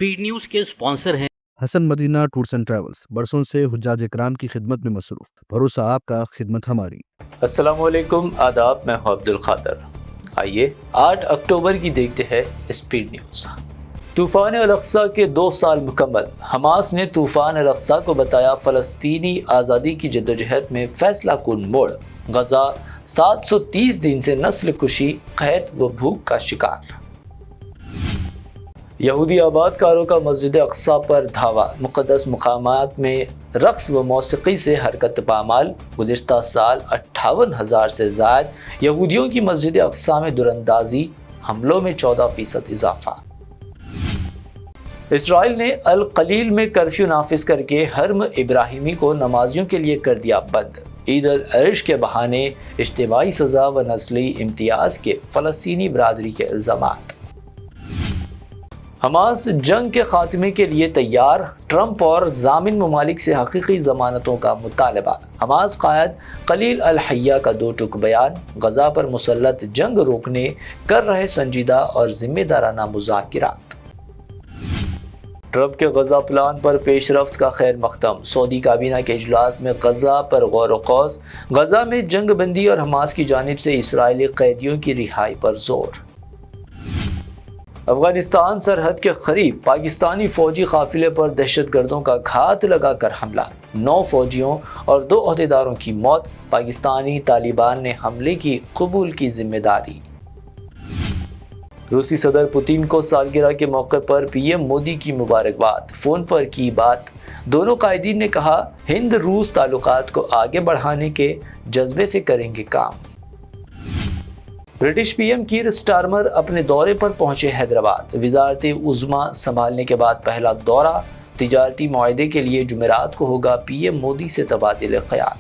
Speed news के sponsor हैं Hasan Madina tours and travels, बरसों से हुज्जाज इकराम की खिदमत में मसरूफ। भरोसा आपका, खिदमत हमारी। अस्सलामुअलैकुम, आदाब। मैं हूं अब्दुल खादर। आइए 8 अक्टूबर की देखते हैं स्पीड न्यूज़। तूफ़ान अल-अक़सा के 2 साल मुकम्मल। हमास ने तूफ़ान अल-अक़सा को बताया फ़लस्तीनी आज़ादी की जद्दोजहद में फ़ैसला कुन मोड़। गज़ा 730 दिन से नस्ल कुशी, क़हत व भूख का शिकार। यहूदी आबादकारों का मस्जिद अक़सा पर धावा। मुक़द्दस मकामात में रक़्स व मौसीक़ी से हरकत पामाल। गुज़िश्ता साल 58,000 से ज़ायद यहूदियों की मस्जिद अक़सा में दुरंदाजी, हमलों में 14% इजाफ़ा। इसराइल ने अल कलील में कर्फ्यू नाफिज करके हरम इब्राहिमी को नमाजियों के लिए कर दिया बंद। ईद अल अर्श के बहाने इज्तिमाई सज़ा व नस्ली इम्तियाज़ के फ़लस्तीनी बरादरी के इल्ज़ामात। हमास जंग के खात्मे के लिए तैयार। ट्रंप और जामिन ममालिक से हकीकी ज़मानतों का मुतालबा। हमास क़ायद खलील अल हय्या का 2 टुक बयान। गज़ा पर मुसल्लत जंग रोकने कर रहे संजीदा और ज़िम्मेदाराना मुज़ाकिरात। ट्रंप के गज़ा प्लान पर पेशरफ्त का खैर मकदम। सऊदी काबीना के इजलास में गज़ा पर गौर व क़ौस। गज़ा में जंग बंदी और हमास की जानिब से इसराइली कैदियों की रिहाई पर जोर। अफगानिस्तान सरहद के करीब पाकिस्तानी फौजी काफिले पर दहशतगर्दों का घात लगाकर हमला। 9 फौजियों और 2 ओहदेदारों की मौत। पाकिस्तानी तालिबान ने हमले की कबूल की जिम्मेदारी। रूसी सदर पुतिन को सालगिरह के मौके पर पीएम मोदी की मुबारकबाद। फ़ोन पर की बात। दोनों कायदीन ने कहा, हिंद रूस ताल्लुकात को आगे बढ़ाने के जज्बे से करेंगे काम। ब्रिटिश पीएम कीर स्टारमर अपने दौरे पर पहुंचे हैदराबाद। वज़ारत उज़्मा संभालने के बाद पहला दौरा। तिजारती मुआहदे के लिए जुमेरात को होगा पीएम मोदी से तबादिल ख्याल।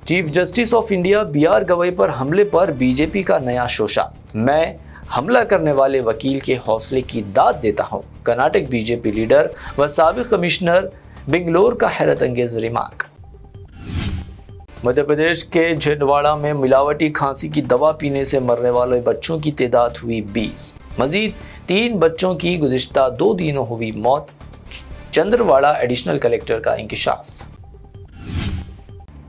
Chief justice of India BR Gavai पर हमले पर बीजेपी का नया शोशा। मैं हमला करने वाले वकील के हौसले की दाद देता हूं। कर्नाटक बीजेपी लीडर व साबिक कमिश्नर बेंगलोर का हैरत अंगेज रिमार्क। मध्य प्रदेश के छिंदवाड़ा में मिलावटी खांसी की दवा पीने से मरने वाले बच्चों की तादाद हुई 20। मजीद 3 बच्चों की गुज़िश्ता 2 दिनों हुई मौत। चंद्रवाड़ा एडिशनल कलेक्टर का इंकशाफ।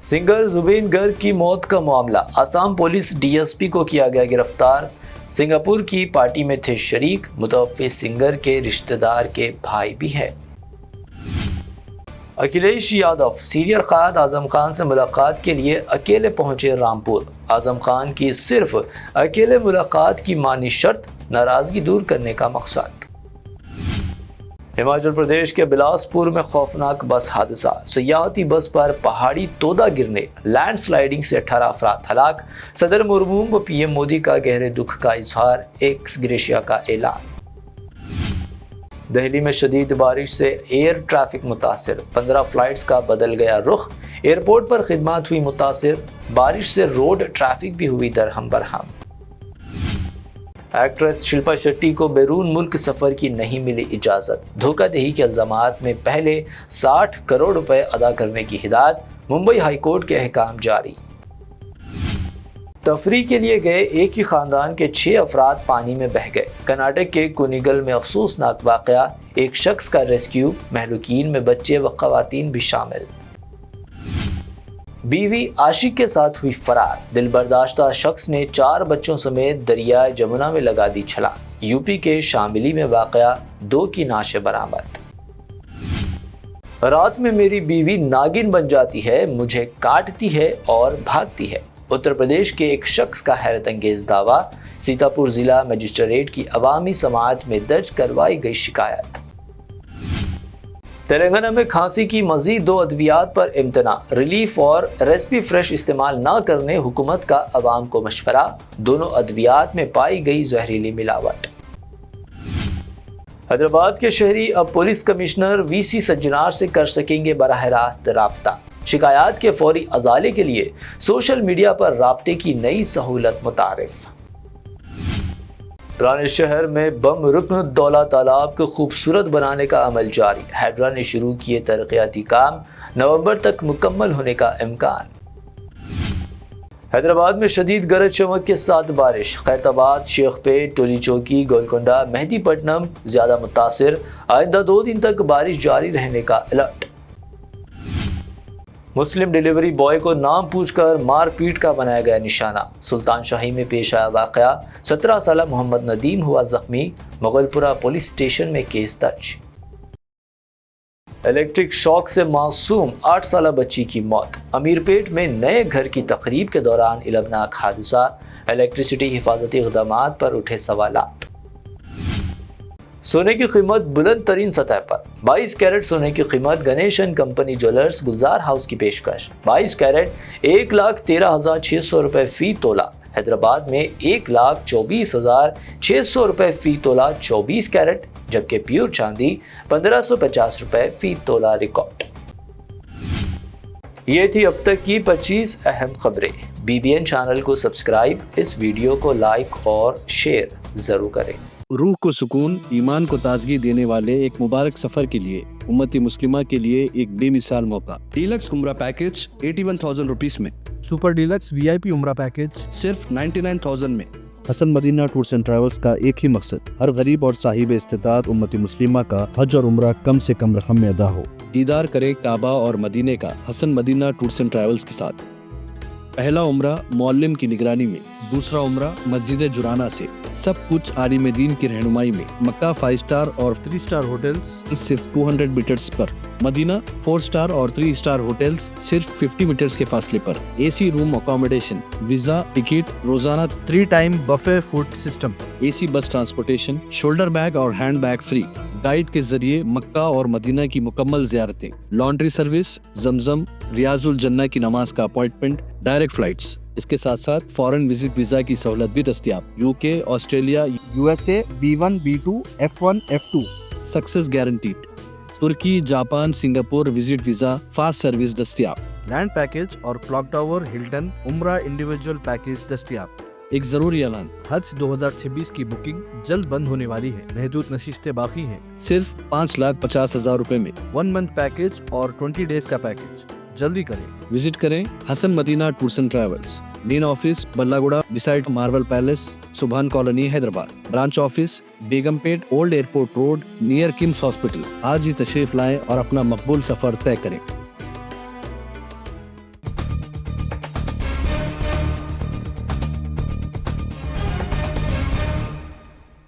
सिंगर जुबेन गर्ग की मौत का मामला। आसाम पुलिस DSP को किया गया गिरफ्तार। सिंगापुर की पार्टी में थे शरीक। मुतवफ़्फ़ी सिंगर के रिश्तेदार के भाई भी है। अखिलेश यादव सीनियर क़ायद आज़म खान से मुलाकात के लिए अकेले पहुंचे रामपुर। आज़म खान की सिर्फ अकेले मुलाकात की मानी शर्त, नाराज़गी दूर करने का मकसद। हिमाचल प्रदेश के बिलासपुर में खौफनाक बस हादसा। सयाहती बस पर पहाड़ी तोदा गिरने, लैंडस्लाइडिंग से 18 अफराद हलाक। सदर मुर्मू व PM मोदी का गहरे दुख का इजहार, एक्स ग्रेशिया का ऐलान। दिल्ली में शदीद बारिश से एयर ट्रैफिक मुतासिर। 15 फ्लाइट्स का बदल गया रुख। एयरपोर्ट पर खिदमत हुई मुतासिर। बारिश से रोड ट्रैफिक भी हुई दरहम बरहम। एक्ट्रेस शिल्पा शेट्टी को बैरून मुल्क सफ़र की नहीं मिली इजाज़त। धोखाधड़ी के इल्ज़ामात में पहले 60 करोड़ रुपए अदा करने की हिदायत। मुंबई हाई कोर्ट के अहकाम जारी। तफरीह के लिए गए एक ही खानदान के 6 अफराद पानी में बह गए। कर्नाटक के कुनिगल में अफसोसनाक वाक़या। एक शख्स का रेस्क्यू, महलूकीन में बच्चे व ख़वातीन भी शामिल। बीवी आशिक के साथ हुई फरार। दिलबर्दाश्ता शख्स ने 4 बच्चों समेत दरियाए जमुना में लगा दी छलांग। यूपी के शामिली में वाक़या, 2 की नाशे बरामद। रात में मेरी बीवी नागिन बन जाती है, मुझे काटती है और भागती है। उत्तर प्रदेश के एक शख्स का हैरत अंगेज दावा। सीतापुर जिला मजिस्ट्रेट की अवामी समाअत में दर्ज करवाई गई शिकायत। तेलंगाना में खांसी की मजीद 2 अद्वियात पर इम्तना। रिलीफ और रेस्पी फ्रेश इस्तेमाल न करने हुकूमत का अवाम को मशवरा। दोनों अद्वियात में पाई गई जहरीली मिलावट। हैदराबाद के शहरी अब पुलिस कमिश्नर VC सज्जनार से कर सकेंगे बराह रास्त राब्ता। शिकायत के फौरी अजाले के लिए सोशल मीडिया पर राब्ते की नई सहूलत मुतारिफ। पुराने शहर में बम रुकनुद्दौला तालाब को खूबसूरत बनाने का अमल जारी। हैदरा ने शुरू किए तरक्याती काम। नवंबर तक मुकम्मल होने का इम्कान। حیدرآباد میں شدید گرج چمک کے ساتھ بارش، خیرتآباد، شیخ پیٹ، ٹولی چوکی، گولکنڈہ، مہدی پٹنم زیادہ متاثر، آئندہ 2 دن تک بارش جاری رہنے کا الرٹ۔ مسلم ڈیلیوری بوائے کو نام پوچھ کر مار پیٹ کا بنایا گیا نشانہ، سلطان شاہی میں پیش آیا واقعہ، 17 سالہ محمد ندیم ہوا زخمی، مغل پورہ پولیس اسٹیشن میں کیس درج۔ الیکٹرک شاک سے معصوم 8 سالہ بچی کی موت، امیر پیٹ میں نئے گھر کی تقریب کے دوران المناک حادثہ، الیکٹریسٹی حفاظتی اقدامات پر اٹھے سوالات۔ سونے کی قیمت بلند ترین سطح پر، 22 کیرٹ سونے کی قیمت Ganesh and company jewellers Gulzar house کی پیشکش، 22 کیرٹ 1,13,600 روپے فی تولہ، حیدرآباد میں 1,24,600 روپے فی تولہ 24 کیرٹ، جبکہ پیور چاندی 1,550 روپے فی تولہ ریکارڈ۔ یہ تھی اب تک کی 25 اہم خبریں۔ BBN چینل کو سبسکرائب، اس ویڈیو کو لائک اور شیئر ضرور کریں۔ روح کو سکون، ایمان کو تازگی دینے والے ایک مبارک سفر کے لیے امت مسلمہ کے لیے ایک بے مثال موقع۔ ڈیلکس عمرہ پیکج 81,000 روپیز میں، سپر ڈیلکس VIP عمرہ پیکج صرف 99,000 میں۔ حسن مدینہ ٹورز اینڈ ٹریولز کا ایک ہی مقصد، ہر غریب اور صاحب استطاعت امت مسلمہ کا حج اور عمرہ کم سے کم رقم میں ادا ہو۔ دیدار کرے کعبہ اور مدینے کا حسن مدینہ ٹورز اینڈ ٹریولز کے ساتھ۔ پہلا عمرہ معلم کی نگرانی میں، دوسرا عمرہ مسجد جرانہ سے، سب کچھ عالم دین کی رہنمائی میں۔ مکہ 5 اسٹار اور 3 اسٹار ہوٹلز صرف 200 میٹرز پر، مدینہ 4 اسٹار اور 3 اسٹار ہوٹلز صرف 50 میٹرز کے فاصلے پر، AC room accommodation, visa, ticket, روزانہ 3 time buffet food system, AC bus transportation, shoulder bag اور ہینڈ بیگ فری، گائیڈ کے ذریعے مکہ اور مدینہ کی مکمل زیارتیں، لانڈری سروس، زمزم، ریاض الجنہ کی نماز کا اپوائنٹمنٹ، ڈائریکٹ فلائٹس۔ اس کے ساتھ ساتھ فارن وزٹ ویزا کی سہولت بھی دستیاب، UK، Australia, USA B1 B2 F1 F2 success guaranteed, ترکی، Japan, Singapore visit visa fast service دستیاب۔ لینڈ پیکج اور کلاک ٹاور ہلٹن عمرہ انڈیویجول پیکج دستیاب۔ ایک ضروری اعلان، حج 2026 کی بکنگ جلد بند ہونے والی ہے، محدود نشستیں باقی ہیں۔ صرف 5,50,000 روپے میں 1 منتھ پیکج اور 20 ڈیز کا پیکج، جلدی کریں۔ وزٹ کریں Hassan Madina tours and travels, main office بلہ گڑا beside Marvel Palace, Subhan colony, Hyderabad. Branch office Begumpet, old airport road, near KIMS hospital. آج ہی تشریف لائیں اور اپنا مقبول سفر طے کریں۔